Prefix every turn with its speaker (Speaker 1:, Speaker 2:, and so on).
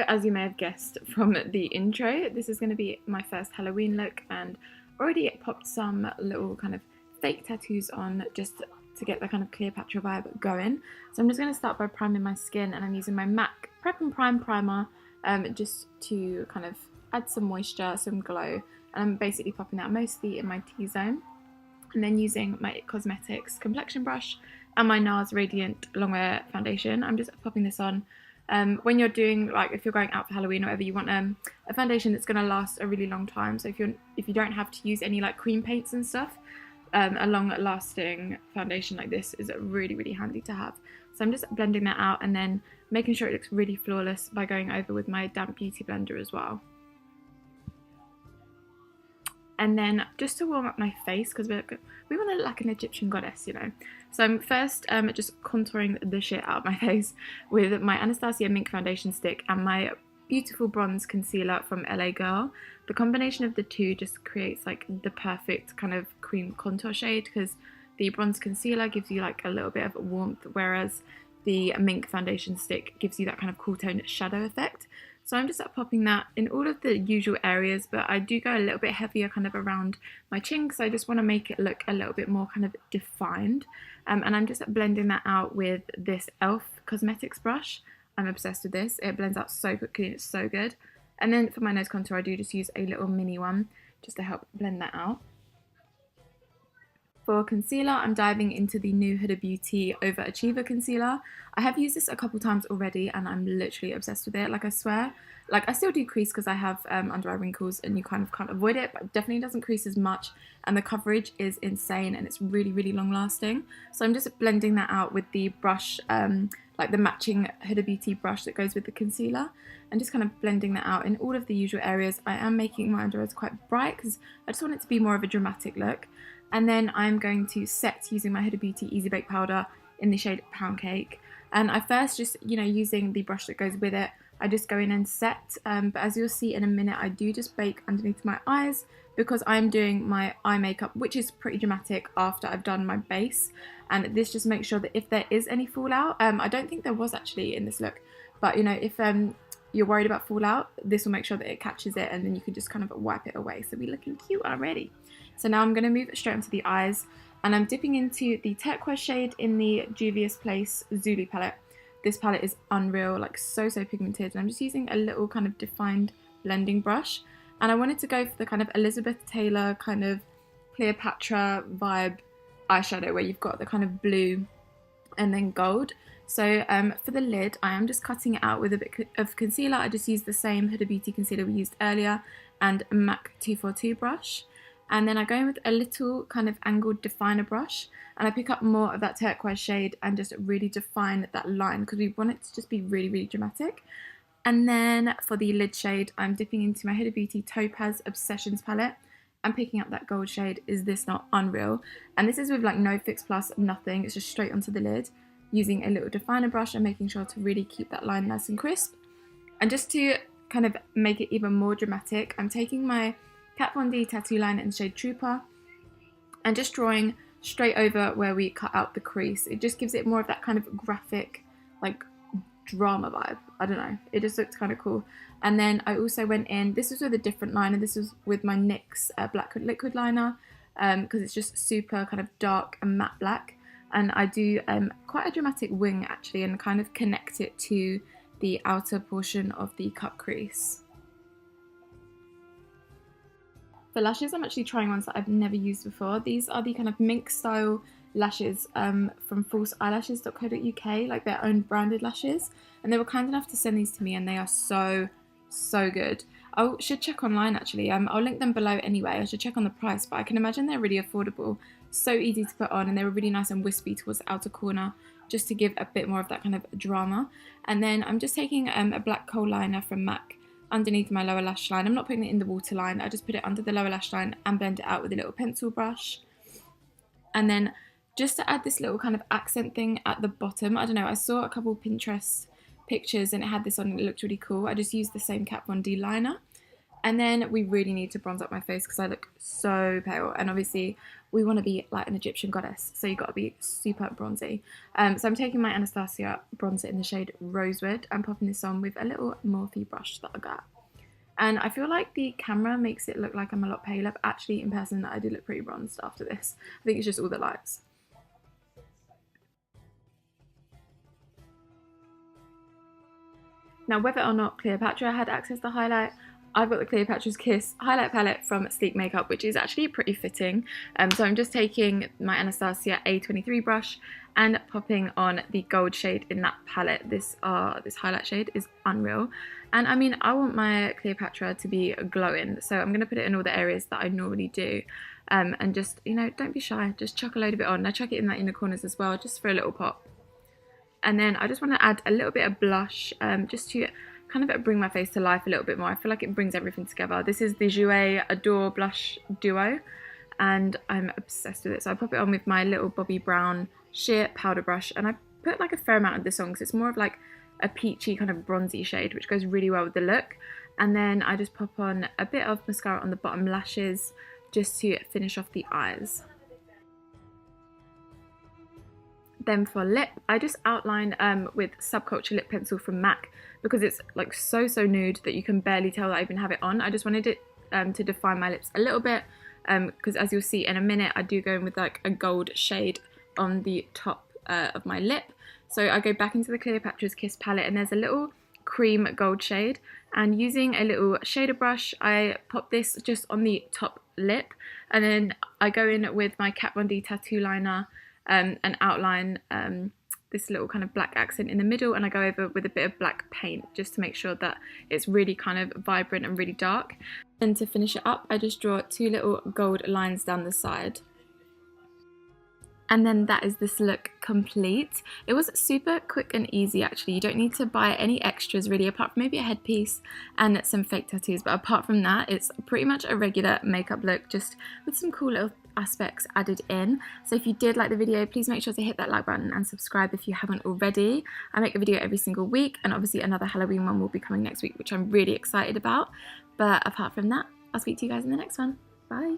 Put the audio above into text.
Speaker 1: as you may have guessed from the intro, this is going to be my first Halloween look, and already popped some little kind of fake tattoos on just to get the kind of Cleopatra vibe going. So I'm just going to start by priming my skin, and I'm using my MAC Prep and Prime primer just to kind of add some moisture, some glow, and I'm basically popping that mostly in my T-zone. And then using my IT Cosmetics complexion brush and my Nars Radiant Longwear foundation, I'm just popping this on. When you're doing, like, if you're going out for Halloween or whatever, you want a foundation that's going to last a really long time. So if you don't have to use any like cream paints and stuff, a long lasting foundation like this is really, really handy to have. So I'm just blending that out and then making sure it looks really flawless by going over with my damp beauty blender as well. And then just to warm up my face, because we want to look like an Egyptian goddess, you know. So I'm first just contouring the shit out of my face with my Anastasia Mink foundation stick and my beautiful bronze concealer from LA Girl. The combination of the two just creates like the perfect kind of cream contour shade, because the bronze concealer gives you like a little bit of warmth, whereas the Mink foundation stick gives you that kind of cool tone shadow effect. So I'm just popping that in all of the usual areas, but I do go a little bit heavier kind of around my chin, because I just want to make it look a little bit more kind of defined. And I'm just blending that out with this e.l.f. Cosmetics brush. I'm obsessed with this. It blends out so quickly and it's so good. And then for my nose contour, I do just use a little mini one just to help blend that out. For concealer, I'm diving into the new Huda Beauty Overachiever concealer. I have used this a couple times already and I'm literally obsessed with it. Like, I swear, like, I still do crease because I have under eye wrinkles and you kind of can't avoid it, but it definitely doesn't crease as much, and the coverage is insane and it's really, really long lasting. So I'm just blending that out with the brush, like the matching Huda Beauty brush that goes with the concealer, and just kind of blending that out in all of the usual areas. I am making my under eyes quite bright because I just want it to be more of a dramatic look. And then I'm going to set using my Huda Beauty Easy Bake Powder in the shade Pound Cake. And I first just, you know, using the brush that goes with it, I just go in and set. But as you'll see in a minute, I do just bake underneath my eyes because I'm doing my eye makeup, which is pretty dramatic after I've done my base. And this just makes sure that if there is any fallout, I don't think there was actually in this look, but you know, if you're worried about fallout, this will make sure that it catches it, and then you can just kind of wipe it away. So we're looking cute already. So now I'm going to move straight onto the eyes, and I'm dipping into the turquoise shade in the Juvias Place Zulu palette. This palette is unreal, like so pigmented, and I'm just using a little kind of defined blending brush. And I wanted to go for the kind of Elizabeth Taylor kind of Cleopatra vibe eyeshadow, where you've got the kind of blue and then gold. So for the lid, I am just cutting it out with a bit of concealer. I just used the same Huda Beauty concealer we used earlier and a MAC 242 brush. And then I go in with a little kind of angled definer brush, and I pick up more of that turquoise shade and just really define that line because we want it to just be really, really dramatic. And then for the lid shade, I'm dipping into my Huda Beauty Topaz Obsessions palette and picking up that gold shade, Is This Not Unreal? And this is with like no fix plus, nothing. It's just straight onto the lid, using a little definer brush and making sure to really keep that line nice and crisp. And just to kind of make it even more dramatic, I'm taking my Kat Von D tattoo liner in the shade Trooper and just drawing straight over where we cut out the crease. It just gives it more of that kind of graphic, like, drama vibe. I don't know, it just looks kind of cool. And then I also went in, this was with a different liner, this was with my NYX black liquid liner, because it's just super kind of dark and matte black. And I do quite a dramatic wing actually, and kind of connect it to the outer portion of the cut crease. For lashes, I'm actually trying ones that I've never used before. These are the kind of Mink style lashes from Eyelashes.co.uk, like their own branded lashes. And they were kind enough to send these to me, and they are so good. I should check online actually. I'll link them below anyway. I should check on the price, but I can imagine they're really affordable. So easy to put on, and they were really nice and wispy towards the outer corner, just to give a bit more of that kind of drama. And then I'm just taking a black kohl liner from MAC underneath my lower lash line. I'm not putting it in the waterline, I just put it under the lower lash line and blend it out with a little pencil brush. And then just to add this little kind of accent thing at the bottom, I don't know, I saw a couple Pinterest pictures and it had this on and it looked really cool. I just used the same Kat Von D liner. And then we really need to bronze up my face because I look so pale. And obviously we want to be like an Egyptian goddess, so you got to be super bronzy. So I'm taking my Anastasia bronzer in the shade Rosewood and popping this on with a little Morphe brush that I got. And I feel like the camera makes it look like I'm a lot paler, but actually in person I do look pretty bronzed after this. I think it's just all the lights. Now, whether or not Cleopatra had access to highlight, I've got the Cleopatra's Kiss highlight palette from Sleek Makeup, which is actually pretty fitting. So I'm just taking my Anastasia A23 brush and popping on the gold shade in that palette. This highlight shade is unreal. And I mean, I want my Cleopatra to be glowing, so I'm going to put it in all the areas that I normally do. And just, you know, don't be shy, just chuck a load of it on. I chuck it in that inner corners as well, just for a little pop. And then I just want to add a little bit of blush, just to kind of bring my face to life a little bit more. I feel like it brings everything together. This is the Jouer Adore Blush Duo, and I'm obsessed with it. So I pop it on with my little Bobbi Brown sheer powder brush, and I put like a fair amount of this on because it's more of like a peachy kind of bronzy shade, which goes really well with the look. And then I just pop on a bit of mascara on the bottom lashes just to finish off the eyes. Then for lip, I just outline with Subculture Lip Pencil from MAC because it's like so nude that you can barely tell that I even have it on. I just wanted it to define my lips a little bit because as you'll see in a minute, I do go in with like a gold shade on the top of my lip. So I go back into the Cleopatra's Kiss palette and there's a little cream gold shade, and using a little shader brush, I pop this just on the top lip, and then I go in with my Kat Von D tattoo liner and outline this little kind of black accent in the middle, and I go over with a bit of black paint just to make sure that it's really kind of vibrant and really dark. And to finish it up, I just draw two little gold lines down the side. And then that is this look complete. It was super quick and easy actually. You don't need to buy any extras really, apart from maybe a headpiece and some fake tattoos. But apart from that, it's pretty much a regular makeup look, just with some cool little aspects added in. So if you did like the video, please make sure to hit that like button and subscribe if you haven't already. I make a video every single week, and obviously another Halloween one will be coming next week, which I'm really excited about. But apart from that, I'll speak to you guys in the next one. Bye.